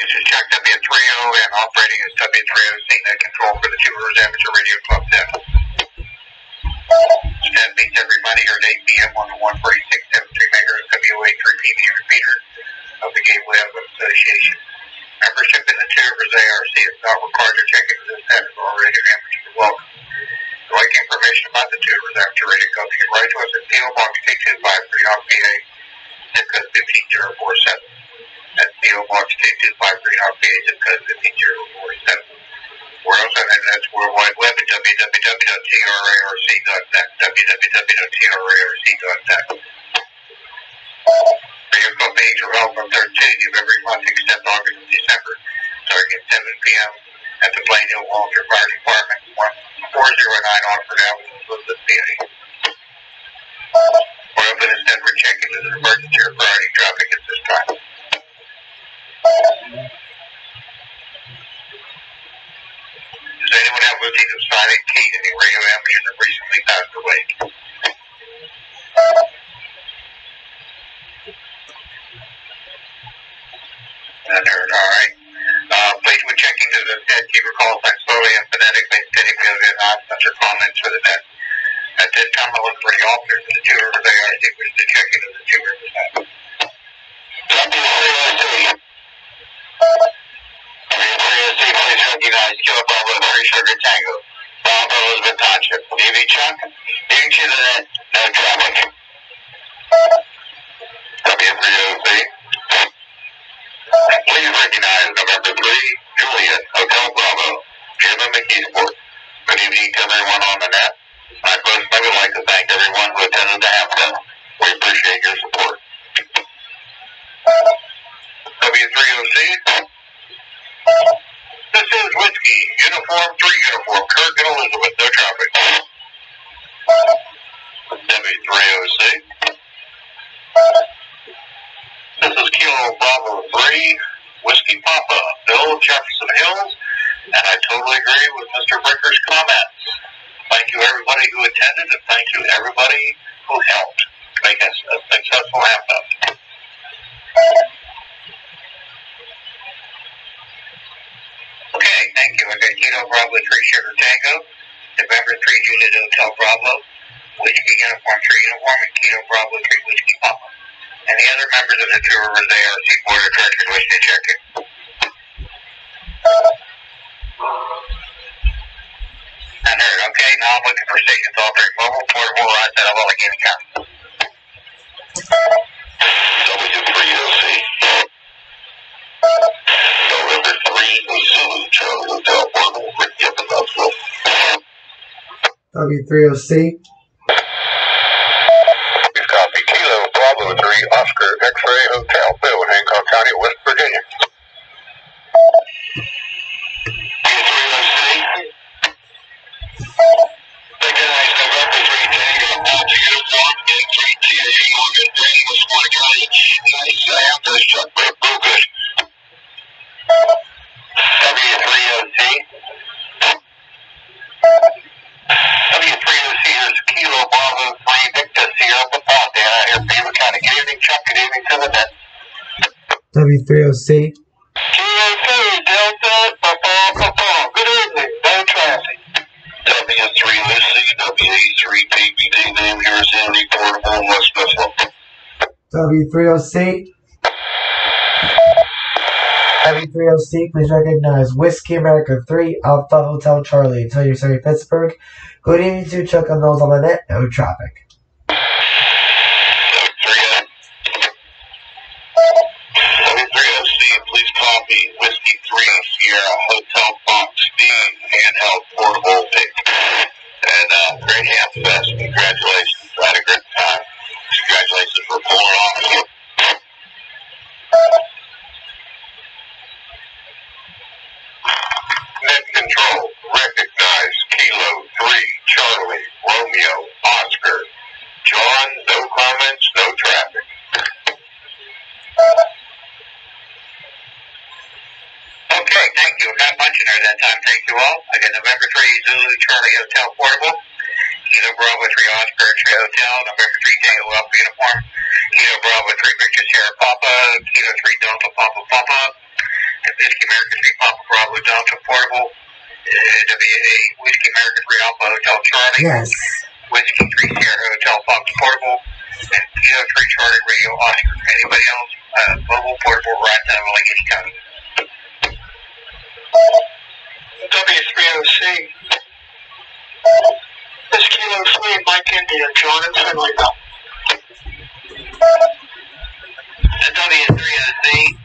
This is Chuck W30 and operating as W30C net control for the two rivers amateur radio club 10. Stand meets every Monday here at 8 p.m. on the 146.73 megahertz WA3 PV repeater of the Gateway Outlet Association. Membership in the two rivers ARC is not required to check into this status or radio amateur is welcome. To like information about the two rivers amateur radio club, you can write to us at PO Box 2253 off PA, zip code 15047. That's PO Box 2253 off PA, zip code 15047. We're also on the internet's World Wide Web at www.trarc.net, www.trarc.net. Radio club meetings are held on third Tuesday of every month except August and December, starting at 7 p.m. at the Plain Hill Volunteer Fire Department, 1409 Oxford Avenue, Elizabeth, PA. We're open instead for check-in as an emergency or priority traffic at this time. Does anyone have Lieutenant of Silent Kate, any radio amateurs that recently passed away? None heard, alright. Please when checking to the net, keep your call sign slowly and phonetically steady if you have announcements or comments for the net. At this time, I look for the officers of the two rivers ARC wish to check into the two rivers net. Please recognize Kilo Bravo 3 Sugar Tango, Bravo Elizabeth Township. DV Chuck, leading to the net, no traffic. W3OC. Please recognize November 3, Juliet, Hotel Bravo, Jim and McKeesport. Good evening to everyone on the net. I personally would like to thank everyone who attended the Hampton. We appreciate your support. W3OC. This is Whiskey, Uniform 3 Uniform, Kirk and Elizabeth, no traffic. W3OC. This is Kilo Bravo 3, Whiskey Papa, Bill of Jefferson Hills, and I totally agree with Mr. Bricker's comments. Thank you everybody who attended, and thank you everybody who helped make us a successful Hampton. Okay, thank you. I got Kilo Bravo 3 Sugar Tango, November 3 Juliet Hotel Bravo, Whiskey Uniform 3 Uniform, and Kilo Bravo 3 Whiskey Papa. And the other members of the two rivers ARC Board of Directors wish to check in. Unheard. Okay, now I'm looking for stations offering mobile portable rides out of Allegheny County. W3OC. November 3 Zulu Charlie Hotel Portable Ricky up in Knoxville. W3OC. Please copy Kilo Bravo 3 Oscar X-Ray Hotel Bill in Hancock County, West Virginia. Recognize November 3 Tango, Delta Uniform, N3 TAU Morgan, Dane, Westmoreland County. Nice, after this truck, real good. W3OC. W3OC is Kilo Bravo 3 Victor Sierra Papa, Dan out here, Beaver County. Good evening, Chuck. Good evening to the net. W3OC. Kilo 2 Delta Papa Papa. Good evening, no traffic. W3 Lucy, WA3 PPD, name here is Henry Portable, West Buffalo. W3OC. W3OC, please recognize Whiskey America 3 Alpha Hotel Charlie, until you're sorry, Pittsburgh. Good evening to Chuck and those on the net, no traffic. W3OC, please copy Whiskey 3 Sierra Hotel Fox Steam handheld portable pick. And great Ham Fest. Congratulations. I had a great time. Congratulations for pulling off. Net control. Recognize Kilo 3 Charlie Romeo Oscar John. No comments, no traffic. Okay, thank you. Not much in there that time. Thank you all. I got November 3 Zulu Charlie Hotel Portable, Kilo Bravo 3 Oscar X-Ray Hotel, November 3 Tango Alpha Uniform, Kilo Bravo 3 Victor Sierra Papa, Kilo 3 Delta Papa Papa, and Whiskey America 3 Papa Bravo Delta Portable, WA Whiskey America 3 Alpha Hotel Charlie, Yes. Whiskey 3 Sierra Hotel Fox Portable, and Kilo 3 Charlie Radio Oscar. Anybody else? Mobile Portable right now, will I get you coming? W3OC. This Kilo 3 Mike India, John and Finley now. W3OC.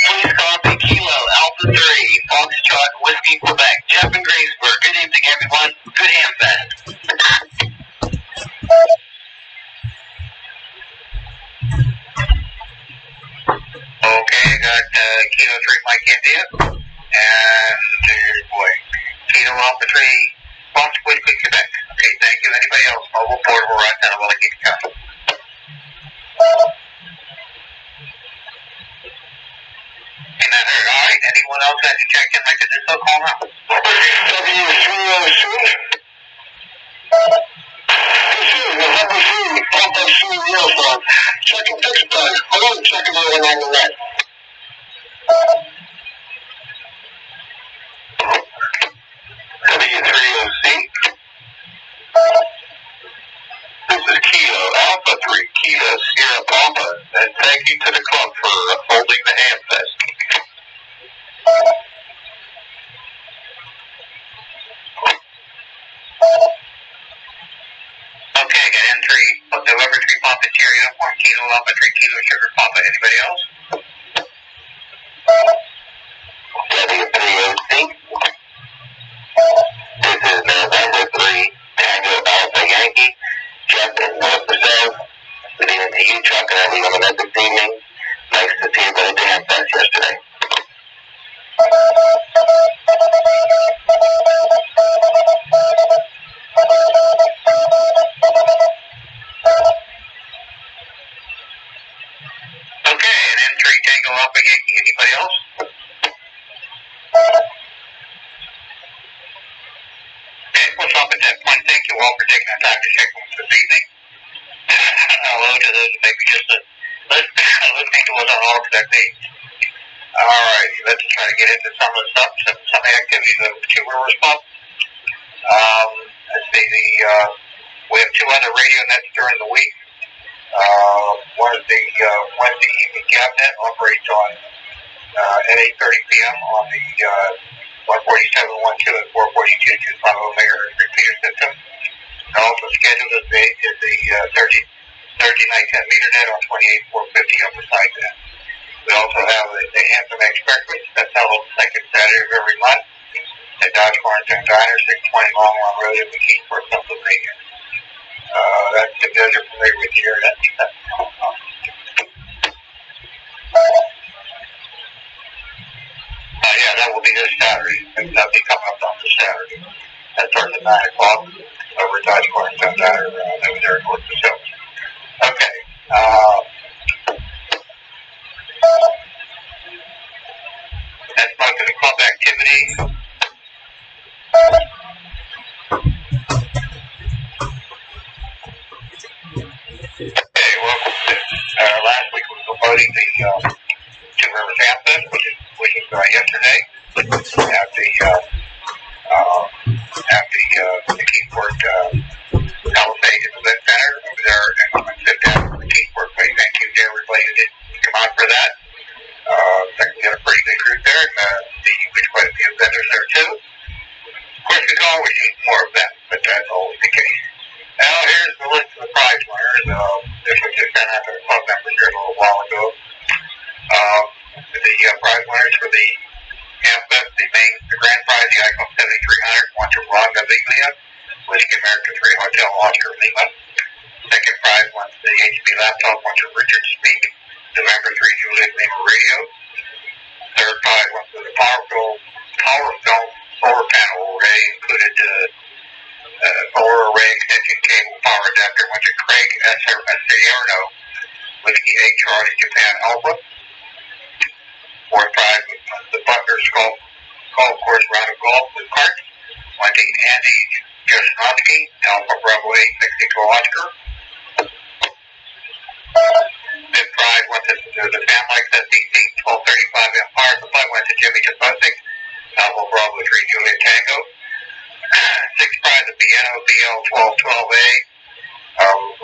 Please copy Kilo Alpha 3 Foxtrot Whiskey Quebec. Jeff and Greensburg. Good evening, everyone. Good handbag. Okay, got Kilo 3 Mike India. And boy, Kilo Alpha 3 Fox Whiskey Quebec. Okay, thank you. Anybody else? Mobile Portable right now, will I get you coming? And that hurt. All right. Anyone else had to check in like a disco call now? W3OC. This is the number 3 Papa CEO from checking Pittsburgh. Hello, checking everyone on the net. W3OC. This is Kilo Alpha 3 Kilo Sierra Papa, and thank you to the club for holding the handfest. Okay, got N3, November 3 Papa Sierra Uniform, Kilo Alpha 3 Kilo Sugar Papa. Anybody else? W3OC. This is November 3 Tango Alpha Yankee. Jeff is north to south. Good evening to you, Chuck, and everyone at this evening. Nice to see you both at Handfest yesterday. Okay, and N3 Tango Alpha Yankee. Anybody else? Okay, we'll stop at that point. Thank you all for taking the time to check with us this evening. Hello to those who maybe just listening to us on alternate days. All right, let's try to get into some of the stuff, some of the activities of the Two Rivers Pub. Let's see, we have 2 other radio nets during the week. One is the Wednesday evening cabinet operates on at 8:30 p.m. on the 147.12 and 442.250 megahertz repeater system. And also scheduled is the Thursday night 10 meter net on 28.450 upper side net. We also have the Anthem X Breakfast that's held on the second Saturday of every month at Dodge Quarantine Diner, 620 Long Run Road in McKeesport, Pennsylvania. That's if those are familiar with the area. Yeah, that will be this Saturday. That'll be coming up on this Saturday. That starts at 9 o'clock over at Dodge Quarantine Diner over there in North Facility. Okay. That's most of the club activities. Okay, well, last week we were promoting the Two Rivers Handfest, which was yesterday at the Keyport Palisades Event Center over there in the Keyport place. Thank you to everybody who did come out for that. We had a pretty good group there, and there's quite a few vendors there too. Of course, we can always use more of that, but that's always the case. Now, here's the list of the prize winners. This was just sent out to the club members here a little while ago. The prize winners for the Handfest, the grand prize, the Icon 7300, went to Ron Gaviglia, Whiskey America 3 Hotel Oscar Lima. Second prize went to the HP laptop, went to Richard Speak, November 3 Juliet Lima Radio. Third prize went to the Power Film solar panel array, included solar array extension cable power adapter, went to Craig Sierno, Whiskey 8 Charlie Japan Alpha. Fourth prize was the Butler's Golf Course Round of Golf with carts, went to Andy Jasnowski, Alpha Bravo 8 Mexico Oscar. Fifth prize went to the Fan Like That Bravo 3 Juliet Tango. 6 prize of Piano BL 1212A.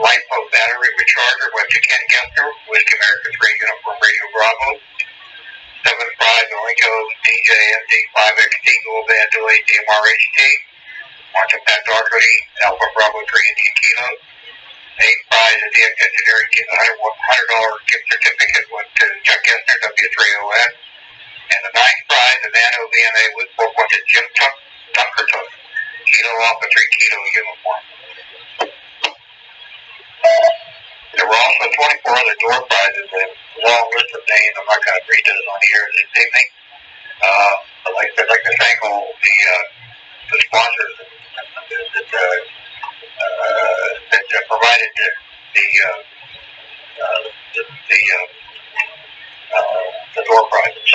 LiPo battery recharger went to Ken Gessner, Whiskey America 3 Uniform Radio Bravo. 7th prize Olinko DJ MD 5XT Dual Band Dual DMRHT. Went to Pat Doherty, Alpha Bravo 3 Indian Kilo. 8th prize of DX Engineering $100 gift certificate went to Chuck Gessner, W3OS. And the 9th prize of Nano VNA Woodfork went to Jim Tunkerton, Kilo Alpha 3 Kilo Uniform. There were also 24 other door prizes, a long list of names. I'm not going to read those on here this evening. I'd like to thank all the sponsors that provided the door prizes.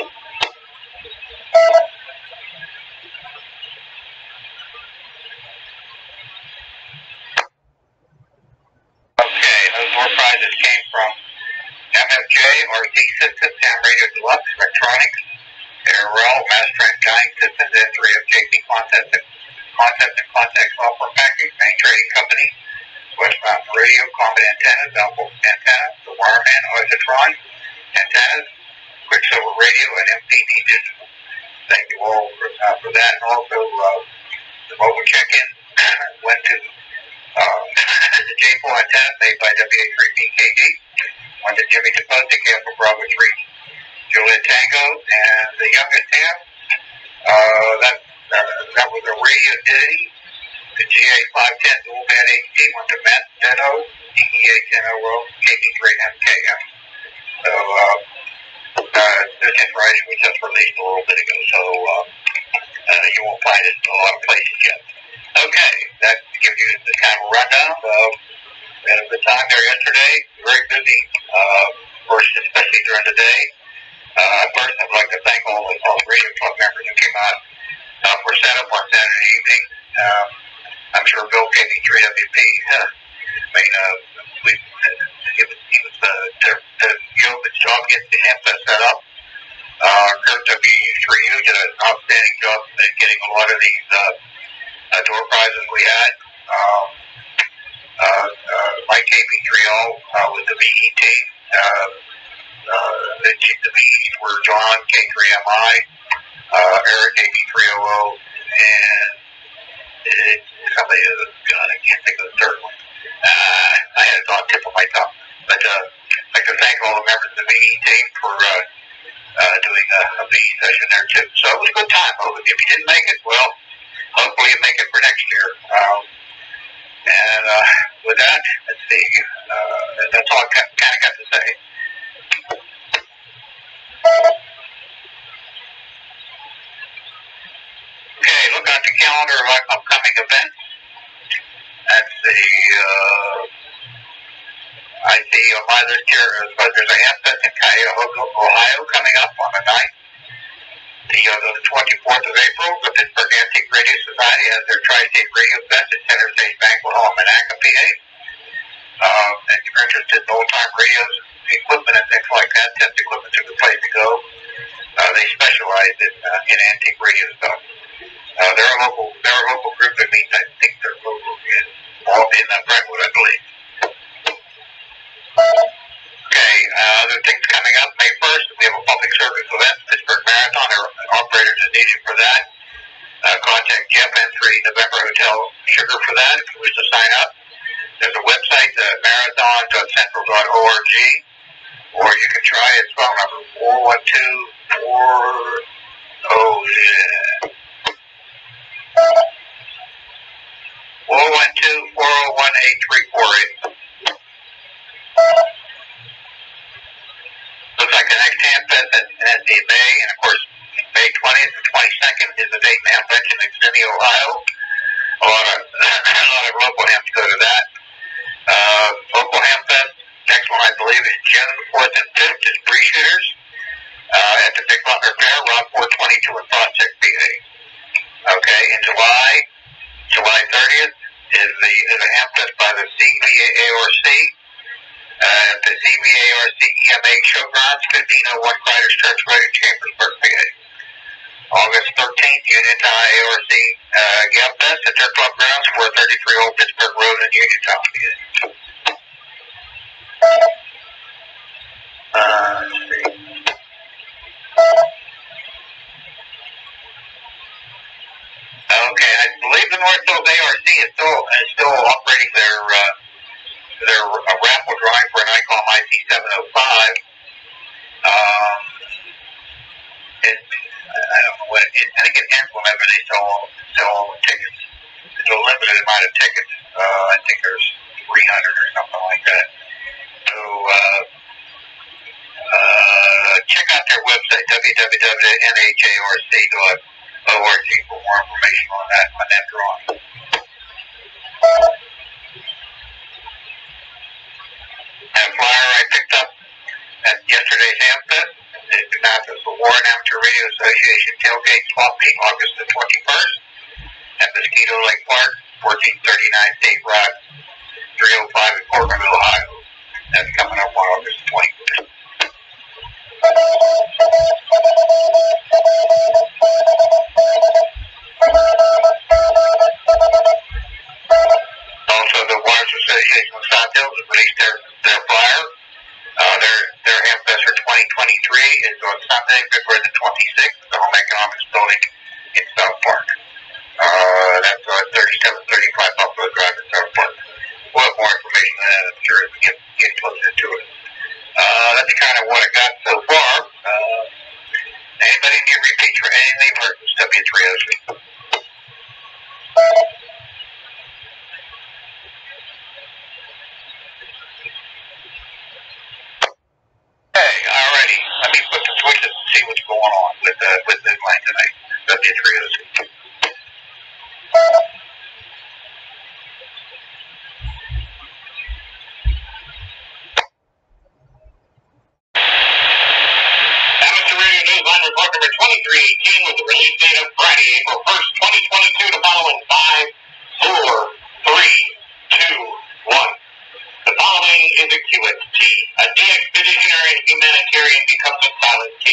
Okay, those door prizes came from MFJ, RC Systems, Ham Radio Deluxe, Electronics, ARL, Mass Trend Guiding Systems, N3FJP Contact Software Package, Main Trading Company, West Mountain Radio, Comet Antennas, Alpha Antennas, The Wireman, Oisotron Antennas, Quicksilver Radio, and MPD Digital. Thank you all for that. And also, the mobile check-in went to the J4 antenna made by WA3BKD. Went to Jimmy DePosic, Alpha Bravo 3 Juliet Tango, and the youngest Ham, that was a Radio Diddy. The GA510 dual band HD went to Matt Denno, DEH10O, KB3MKM. So, this information was just released a little bit ago, so you won't find it in a lot of places yet. Okay, that gives you the kind of rundown. We had a good time there yesterday. Very busy, especially during the day. First, I'd like to thank all the radio club members who came out for setup on Saturday evening. I'm sure Bill KB3WP, he was doing his job getting the Hamfest set up. Kurt W3U did an outstanding job in getting a lot of these door prizes we had. Mike KB3O with the VE team. The VEs were John K3MI, Eric KB300, and somebody I can't think of the third one. I had it on the tip of my tongue. But I'd like to thank all the members of the VE team for doing a VE session there too. So it was a good time. If you didn't make it, well, hopefully you make it for next year. And with that, let's see. That's all I kind of got to say. Okay, look at the calendar of upcoming events. Let's see. I see on my list here, there's a Hamfest in Cuyahoga, Ohio, coming up on the 9th. The 24th of April, the Pittsburgh Antique Radio Society has their Tri-State Radio Fest at Center Stage Banquet Hall in Monaca, PA. And if you're interested in old-time radios, equipment and things like that, test equipment's a good place to go. They specialize in antique radio stuff. They're a local group. That means I think they're local in Brentwood, I believe. Okay, other things coming up. May 1st, we have a public service event, Pittsburgh Marathon. Operators are needed for that. Contact Jeff N3 November Hotel Sugar for that if you wish to sign up. There's a website, marathon.central.org, or you can try its phone number, 412-401-8348. Looks like the next Hamfest at the May, and of course, May 20th and 22nd is the date now mentioned in Sydney, Ohio. A lot of local hams go to that. Local Hamfest, next one I believe is June 4th and 5th is Bree Shooters at the Big Butler Fair, Route 422 in Prospect, PA. Okay, in July 30th is a Hamfest by the CVARC. The CVARC EMA Showgrounds, 1501 Criders Church Road in Chambersburg, PA. August 13th, Uniontown ARC Gap Fest at their club grounds, 433 Old Pittsburgh Road in Uniontown. Let's see. Okay, I believe the North Hills ARC is still operating their raffle drawing for an ICOM IC 705. I don't know what I think it ends whenever they sell tickets. It's a limited amount of tickets. I think there's 300 or something like that. So check out their website, www.nharc.org, for more information on that drawing. And a flyer I picked up at yesterday's Hamfest. It announces the Warren Amateur Radio Association Tailgate Swap Meet, August the 21st at Mosquito Lake Park, 1439 State Route 305 in Portland, Ohio. That's coming up on August 21st. Also, the Waters Association of South Hills has released their flyer. Their Hamfest for 2023 is on Sunday, February the 26th at the Home Economics Building in South Park. That's 3735 Buffalo Drive in South Park. We'll have more information on that, I'm sure, as we get closer to it. That's kind of what I got so far. Anybody need repeats for anything they've heard from W3OC? Hey, alrighty. Let me put the switches and see what's going on with this line tonight. W3OC. Amateur Radio Newsline report number 2318 with the release date of Friday, April 1st, 2022, the following 5, 4, 3, 2, 1. The following is a QXT. A de-expeditionary and humanitarian becomes a silent T.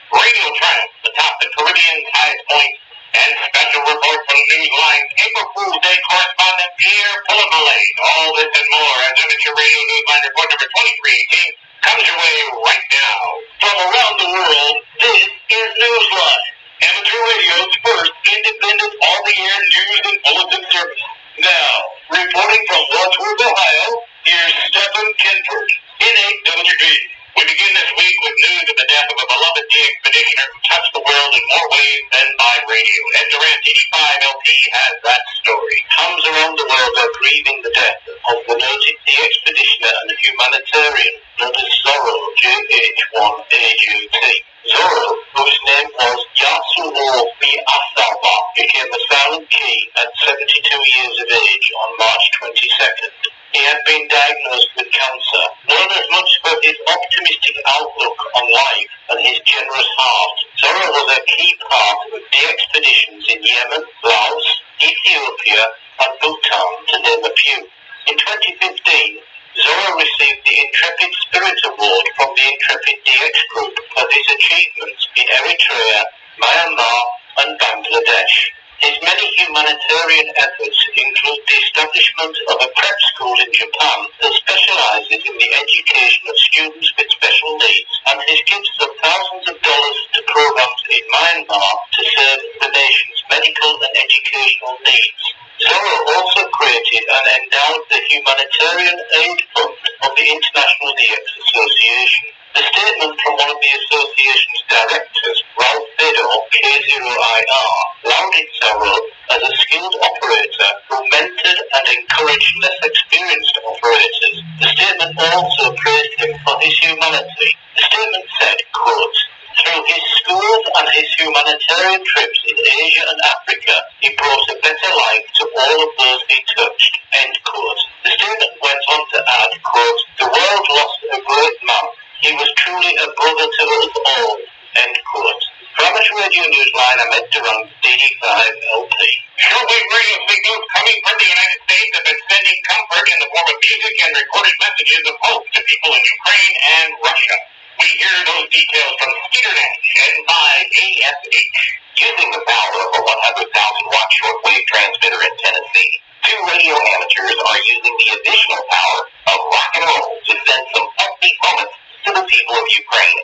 Radio trends atop the Caribbean's highest point, and special report from Newsline's April Fool's Day correspondent Pierre Pullimalade. All this and more as Amateur Radio Newsline report number 2318 comes your way right now. From around the world, this is Newsline, Amateur Radio's first independent all-the-air news and bulletin service. Now, reporting from Wadsworth, Ohio, here's Stephen Kinford, N8WB. We begin this week with news of the death of a beloved de-expeditioner who touched the world in more ways than by radio. Ed Durant, 85LP, has that story. Towns around the world are grieving the death of the noted de-expeditioner and humanitarian known as Zorro, JH1AUT. Zorro, whose name was Yasuo Miyazawa, became a silent key at 72 years of age on March 22nd. He had been diagnosed with cancer. Known as much for his optimistic outlook on life and his generous heart, Zorro was a key part of the expeditions in Yemen, Laos, Ethiopia, and Bhutan, to name a few. In 2015, Zorro received the Intrepid Spirit Award from the Intrepid DX Group for his achievements in Eritrea, Myanmar, and Bangladesh. His many humanitarian efforts include the establishment of a prep school in Japan that specializes in the education of students with special needs, and his gifts of thousands of dollars to programs in Myanmar to serve the nation's medical and educational needs. Zorro also created and endowed the Humanitarian Aid Fund of the International DX Association. A statement from one of the association's directors, Ralph Bedor, K0IR, lauded Zorro as a skilled operator who mentored and encouraged less experienced operators. The statement also praised him for his humanity. The statement said, quote, "Through his schools and his humanitarian trips in Asia and Africa, he brought a better life to all of those he touched." End quote. The statement went on to add, quote, "The world lost a great man. He was truly a brother to us all." End quote. For Amateur Radio Newsline, I'm Ed Durant, DD5LP. Shortwave radio signals coming from the United States have been sending comfort in the form of music and recorded messages of hope to people in Ukraine and Russia. We hear those details from Skeeternet, N5ASH. Using the power of a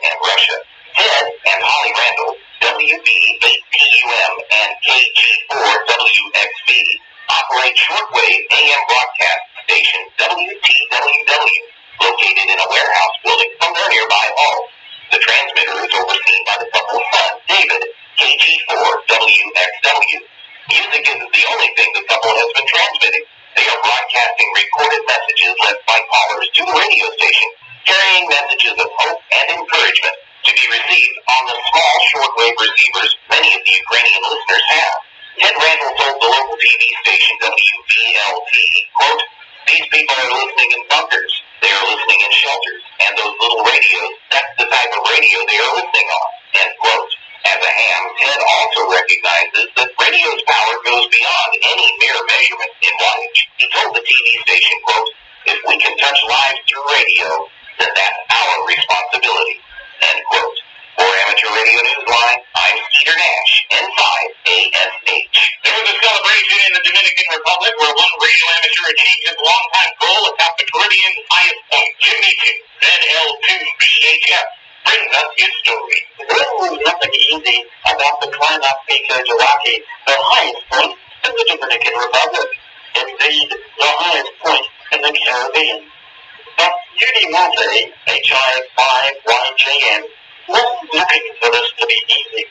and Russia. Ted and Holly Randall, WB8PUM and KG4WXV, operate shortwave AM broadcast station WTWW, located in a warehouse building from their nearby home. The transmitter is overseen by the couple's son, David, KG4WXW. Music isn't the only thing the couple has been transmitting. They are broadcasting recorded messages left by callers to the radio station, carrying messages of hope and encouragement to be received on the small shortwave receivers many of the Ukrainian listeners have. Ted Randall told the local TV station WBLT, quote, "These people are listening in bunkers. They are listening in shelters. And those little radios, that's the type of radio they are listening on," end quote. As a ham, Ted also recognizes that radio's power goes beyond any mere measurement in wattage. He told the TV station, quote, "If we can touch lives through radio, then that's our responsibility," end quote. For Amateur Radio Newsline, I'm Peter Nash, N5ASH. There was a celebration in the Dominican Republic where one radio amateur achieved his longtime goal atop the Caribbean's highest point. Jim Meacham, ZL2BHF, brings us his story. There was nothing easy about the climb up Pico de Rocky, the highest point in the Dominican Republic. Indeed, the highest point in the Caribbean. But Judy Monte, HI5YJM, wasn't looking for this to be easy.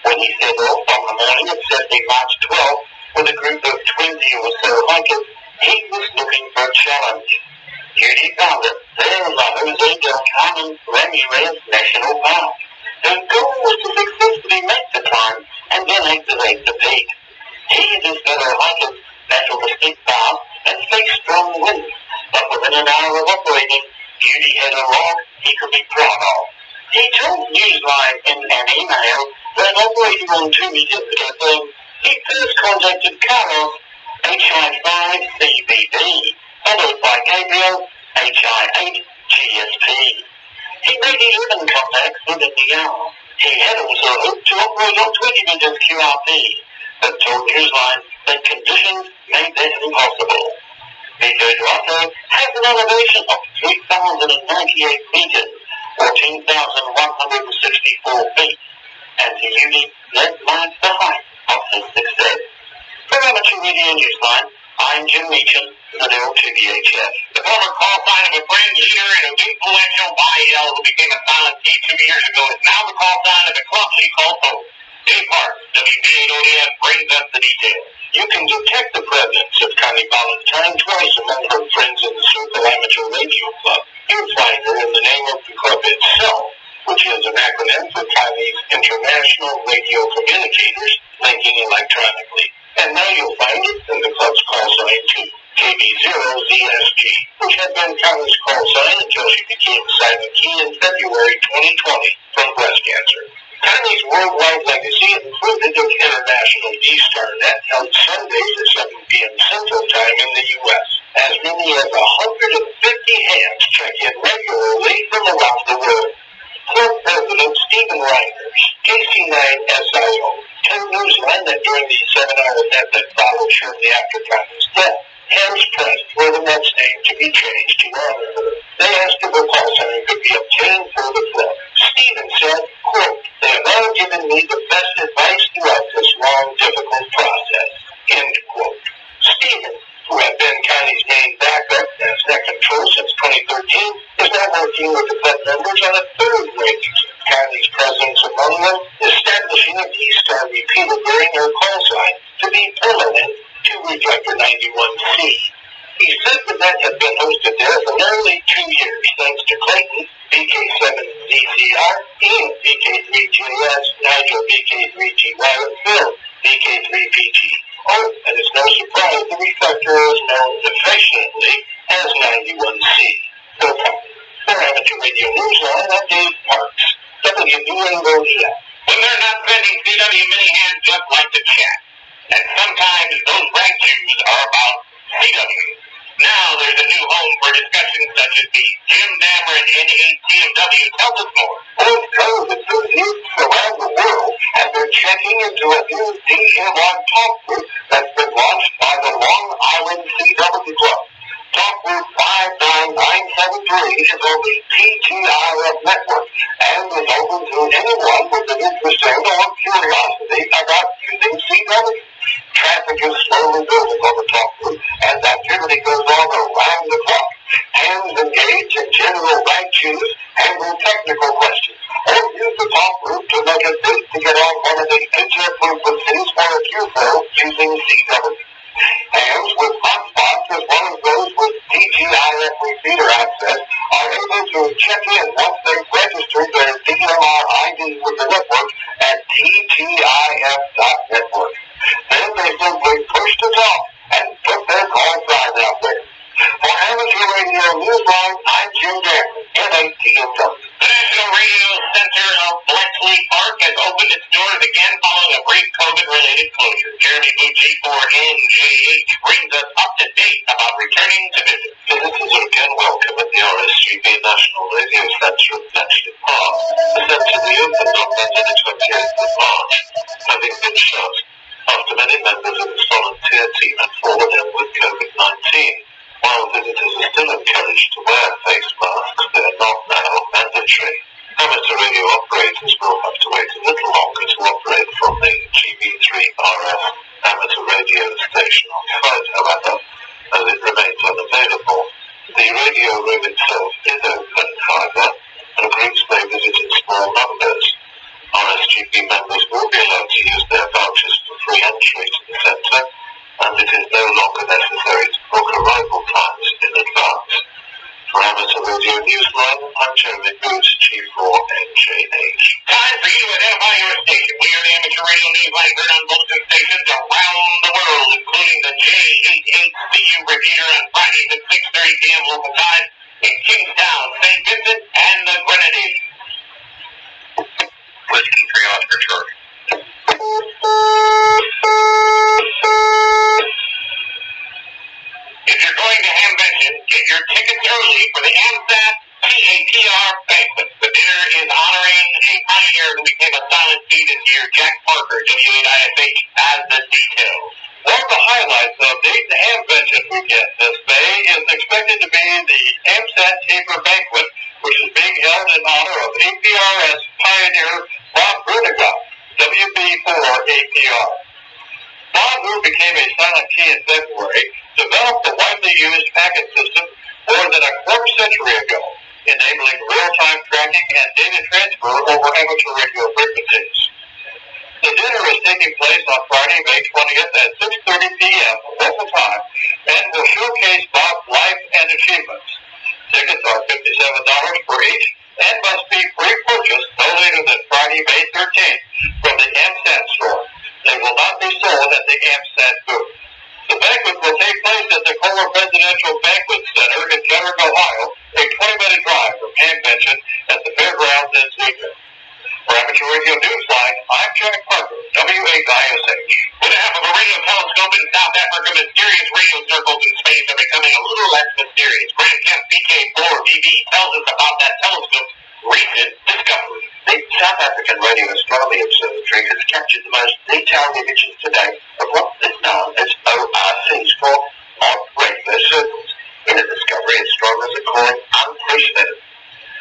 When he set off on the morning of Saturday, March 12th, with a group of 20 or so hikers, he was looking for a challenge. Judy found it there in the Jose del Carmen Ramirez National Park. His goal was to successfully make the climb and then activate the peak. He and his fellow hikers battled the steep path and faced strong winds, but within an hour of operating, Judy had a log he could be proud of. He told Newsline in an email that operating on 2 meters ago, he first contacted Carlos, HI5CBB, followed by Gabriel, HI8GSP. He made 11 contacts within the hour. He had also hoped to operate on 20 meters QRP, but told Newsline that conditions made that impossible. Pico de Rocky has an elevation of 3,098 meters, 14,164 feet, and to Judy, that marks the height of his success. For Amateur Radio Newsline, I'm Jim Meacham, ZL2BHF. The former call sign of a friend, leader, and an influential YL who became a silent T 2 years ago is now the call sign of the club she calls home. Dave Park, WB8ODF, brings us the details. You can detect the presence of Connie Valentine twice among her friends in the Circle Amateur Radio Club. You'll find her in the name of the club itself, which is an acronym for Connie's International Radio Communicators, linking electronically. And now you'll find it in the club's call sign too, KB0ZSG, which had been Connie's call sign until she became silent key in February 2020 from breast cancer. Connie's worldwide legacy included an international D-Star net held Sundays at 7 p.m. Central Time in the U.S. As many as 150 hands check in regularly from around the world. Club President Stephen Reiners, KC9SIO, told Newsline that during the 7-hour net that followed shortly after Connie's death, hands pressed for the net's name to be changed to honor her. They asked if a call sign could be obtained for the club. Stephen said, quote, "They have all given me the best advice throughout this long, difficult process," end quote. Stephen, who had been Connie's main backup as net control since 2013, is now working with the club members on a third range of Connie's presence among them, establishing a D-Star repeater during her call sign to be permanent to Reflector 91C. He said the net had been hosted there for nearly 2 years, thanks to Clayton, VK7DCR, and VK3GS, Nigel VK3GY, and Phil, VK3PG. Oh, and it's no surprise the reflector is known affectionately as 91C. For Amateur Radio Newsline, I'm Dave Parks, WBA-ODF. When they're not sending CW mini hands just like to chat. And sometimes those rag shoes are about CW. Now there's a new home for discussions such as these. Jim Dameron, N8CMW, tells us more. Both travel enthusiasts around the world have been checking into a new DMR talk group that's been launched by the Long Island CW Club. Talk group 59973 is on the TTRF network and is open to anyone with an interest in or curiosity about using CW. Traffic is slowly building on the top route as activity goes on around the clock. Hands engage in general rank choose, handle technical questions, or use the top route to make a date to get on one of the HF frequencies for a QFO using CW. Hands with hotspots as well as those with TGIF repeater access are able to check in once they've registered their DMR ID with the network at tgif.network. Then they simply push the top and put their call sign out there. For Amateur Radio Newsline, I'm Jim Danley, NATMW. The National Radio Center of Bletchley Park has opened its doors again following a brief COVID-related closure. Jeremy Bucci for NJH brings us up to date about returning to visit. Visitors are again welcome at the RSGB National Radio Center at Bletchley Park. The center reopened on Monday the 28th of March, having been shut after many members of its volunteer team had fallen ill with COVID-19. While visitors are still encouraged to wear face masks, they are not now mandatory. Amateur radio operators will have to wait a little longer to operate from the GB3RF amateur radio station on site, however, as it remains unavailable. The radio room itself is open, however, and groups may visit in small numbers. RSGB members will be allowed to use their vouchers for free entry to the centre, and it is no longer necessary to book arrival times in advance. For Amateur Radio Newsline, I'm Jeremy Booth, G4NJH. Time for you to identify your station. We are the Amateur Radio Newsline heard on bulletin stations around the world, including the J88CU repeater on Fridays at 6:30 p.m. local time in Kingstown, St. Vincent, and the Grenadines. Whiskey 3 Oscar Charlie. If you're going to Hamvention, get your tickets early for the AMSAT TATR banquet. The dinner is honoring a pioneer who became a silent P this year, Jack Parker, W8ISH, as the details. One of the highlights of Dayton Hamvention weekend this May is expected to be the AMSAT Taper Banquet, which is being held in honor of APRS pioneer Bob Brunegoff, WB4APR. Bob, who became a silent key in February, developed the widely used packet system more than a quarter-century ago, enabling real-time tracking and data transfer over amateur radio frequencies. The dinner is taking place on Friday, May 20th at 6:30 p.m. local time and will showcase Bob's life and achievements. Tickets are $57 for each and must be pre-purchased no later than Friday, May 13th from the AMSAT store. They will not be sold at the AMSAT booth. The banquet will take place at the Kohler Presidential Banquet Center in Kettering, Ohio, a 20-minute drive from Hamvention at the fairgrounds in Ziegler. For Amateur Radio Newsline, I'm Jack Parker, W8ISH. With half of a radio telescope in South Africa, mysterious radio circles in space are becoming a little less mysterious. Grant Kemp BK4BB tells us about that telescope's recent discovery. The South African Radio Astronomy Observatory has captured the most detailed images to date of what is known as ORCs, for odd regular circles, in a discovery astronomers are calling unprecedented.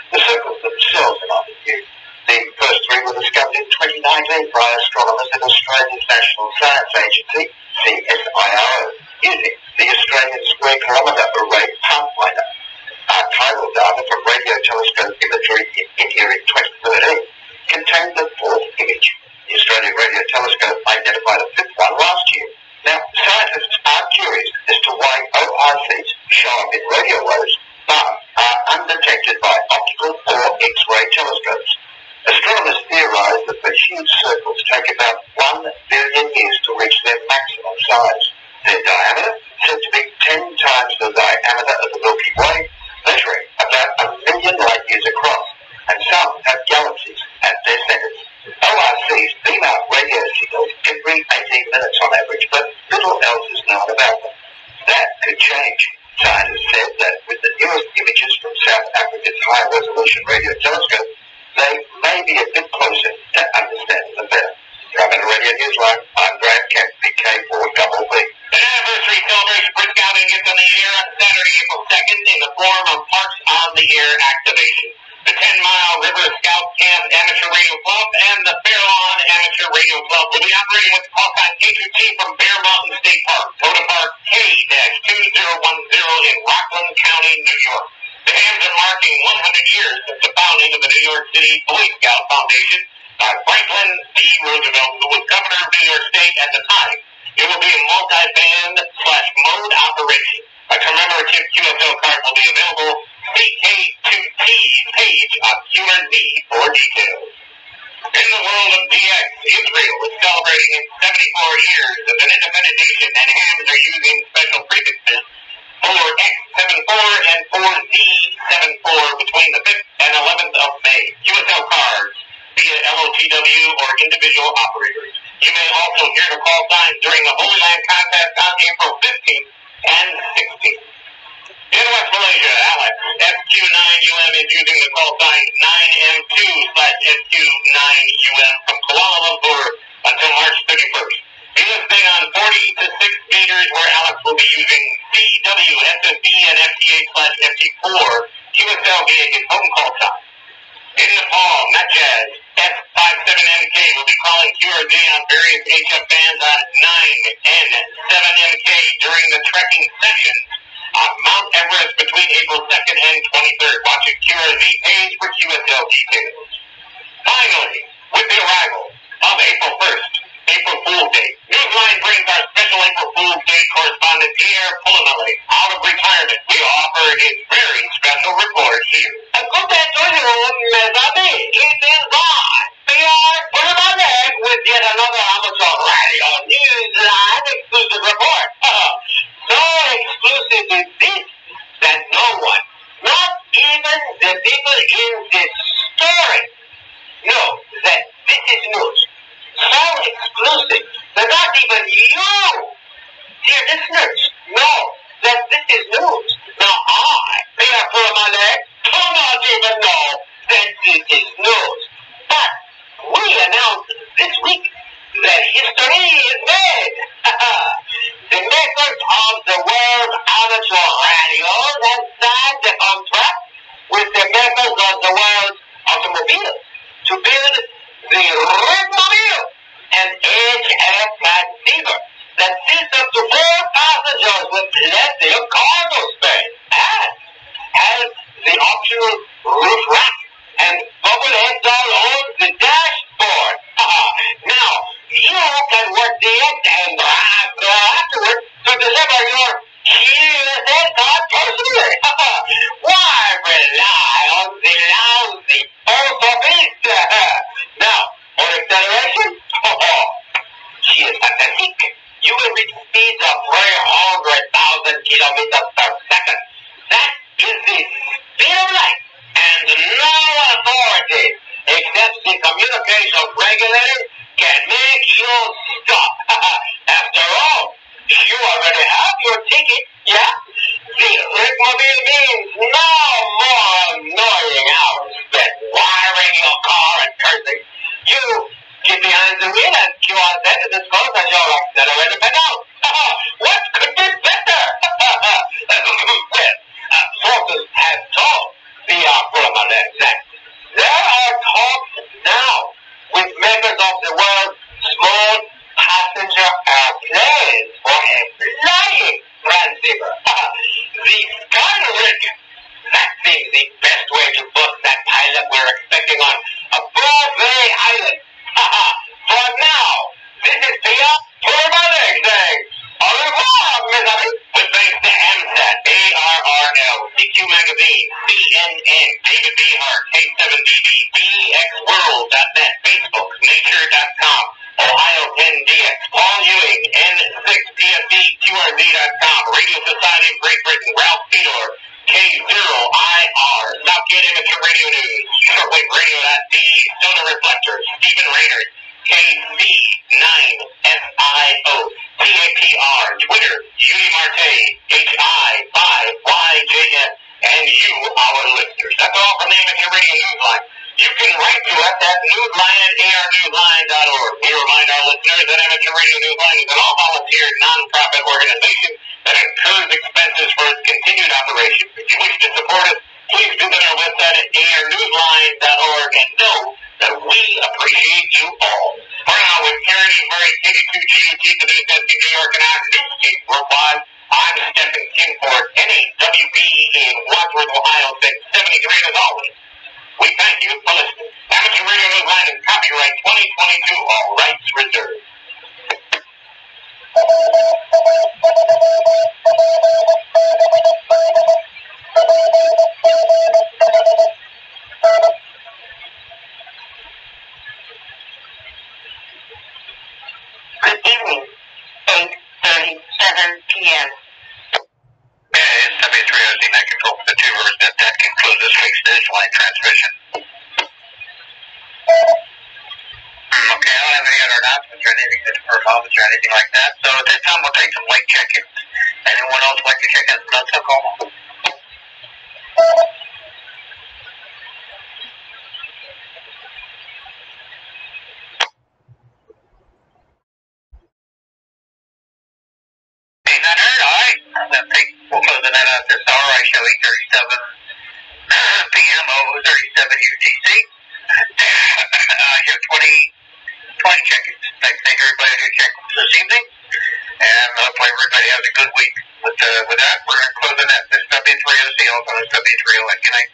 The circles themselves are not new. The first three were discovered in 2019 by astronomers at Australia's National Science Agency, CSIRO, using the Australian Square Kilometre Array Pathfinder. Archival data from radio telescope imagery in here in 2013 contained the fourth image. The Australian Radio Telescope identified a fifth one last year. Now, scientists are curious as to why ORCs show up in radio waves but are undetected by optical or X-ray telescopes. Astronomers theorize that the huge circles take about 1 billion years to reach their maximum size. Their diameter is said to be 10 times the diameter of the Milky Way, measuring about 1 million light years across, and some have galaxies at their centers. ORCs beam out radio signals every 18 minutes on average, but little else is known about them. That could change. Scientists said that with the newest images from South Africa's high-resolution radio telescope, they may be a bit closer to understanding them better. From the Radio Newsline, I'm Grant Kemp, BK4BB. An anniversary celebration for Scouting gets on the air on Saturday, April 2nd in the form of Parks on the Air activation. the 10-Mile River Scout Camp Amateur Radio Club, and the Fairlawn Amateur Radio Club will be operating with the call sign K2T from Bear Mountain State Park, Totem Park K-2010 in Rockland County, New York. The hams are marking 100 years since the founding of the New York City Boy Scout Foundation by Franklin D. Roosevelt, who was governor of New York State at the time. It will be a multi-band/mode operation. A commemorative QSL card will be available. See K2T's page on QRZ for details. In the world of DX, Israel is celebrating its 74 years as an independent nation, and hams are using special prefixes for X74 and for Z74 between the 5th and 11th of May. QSL cards via LOTW or individual operators. You may also hear the call signs during the Holy Land contest on April 15th and 16th. In West Malaysia, Alex, SQ9UM is using the call sign 9M2/SQ9UM from Kuala Lumpur until March 31st. He is staying on 40 to 6 meters where Alex will be using CW, SSB, and FTA/FT4 QSL via his home call sign. In Nepal, Natjaz, S57MK will be calling QRZ on various HF bands on 9 and 7MK during the trekking sessions on Mount Everest between April 2nd and 23rd. Watch the QRZ page for QSL details. Finally, with the arrival of April 1st, April Fool's Day, Newsline brings our special April Fool's Day correspondent Pierre Pulamele out of retirement. We offer his very special report here. Good afternoon, mes amis. It is I, Pierre Pulamele, with yet another amateur radio Newsline exclusive report. So exclusive is this that no one, not even the people in this story, know that this is news. So exclusive that not even you, dear listeners, know that this is news. Now I, Pierre Pulamele, do not even know that this is news. But we announced this week that history is made. The makers of the world amateur radios have signed a contract with the makers of the world's automobiles to build the Ritmobile, an HF transceiver that seats up to 4 passengers with plenty of cargo space and has the optional roof rack and bubble heads all on the dashboard. Now, you can work the end and afterwards to deliver your QSL card personally. Why rely on the lousy post office? Now, for acceleration, she is fantastic. You will reach speeds of 300,000 kilometers per second. That is the speed of light, and no authority except the communications regulator can make you stop. After all, you already have your ticket, yeah? The Ritmobile means no more annoying hours spent wiring your car and cursing. You get behind the wheel and QRZ to disclose as your accelerator pedal. What could be better? Well, sources have told Pierre Pulamele that there are talks now with makers of the world's small passenger airplanes for a flying transceiver. The Skyrig, that seems the best way to book that pilot we're expecting on Bouvet Island. For now, this is Pierre Pulamele saying, au revoir, mes amis. With thanks to AMSAT, ARRL, CQ Magazine, CNN, David B. Hart, K7DB, DXWorld.net, Facebook, Nature.com, Ohio 10DX, Paul Ewing, N6DFD, QRZ.com, Radio Society of Great Britain, Ralph Fedor, K0IR, Southgate Amateur Radio News, Shortwave Radio.D, Solar Reflectors, Stephen Raynard, KC9SIO, TAPR, Twitter, Judy Marte, HI5YJN, and you, our listeners. That's all from the Amateur Radio Newsline. You can write to us at newsline@arnewsline.org. We remind our listeners that Amateur Radio Newsline is an all-volunteer, non-profit organization that incurs expenses for its continued operation. If you wish to support us, Please visit our website at arnewsline.org and know that we appreciate you all. For now, with Karen and Murray, KD2GUT, the News Desk in New York, and our news team worldwide, I'm Stephen Kingford, NAWBE in Wadsworth, Ohio, 673, as always. We thank you for listening. Amateur Radio Newsline is copyright 2022, all rights reserved. Good evening, 8:37 p.m. It's W3OZ, Net Control for the two rivers. That concludes this week's Newsline transmission. Okay, I don't have any other announcements or anything for moments or anything like that. So at this time, we'll take some late check-ins. Anyone else like to check in from Oklahoma? Okay, none heard. All right. I think we'll close the net out this hour. I show 8:37 p.m. 037 UTC. I have 20 check-ins. Thank everybody who checked this evening. And hopefully everybody has a good week. With that, we're going to close the net. This is W3OC, also known as W3ON. Good night.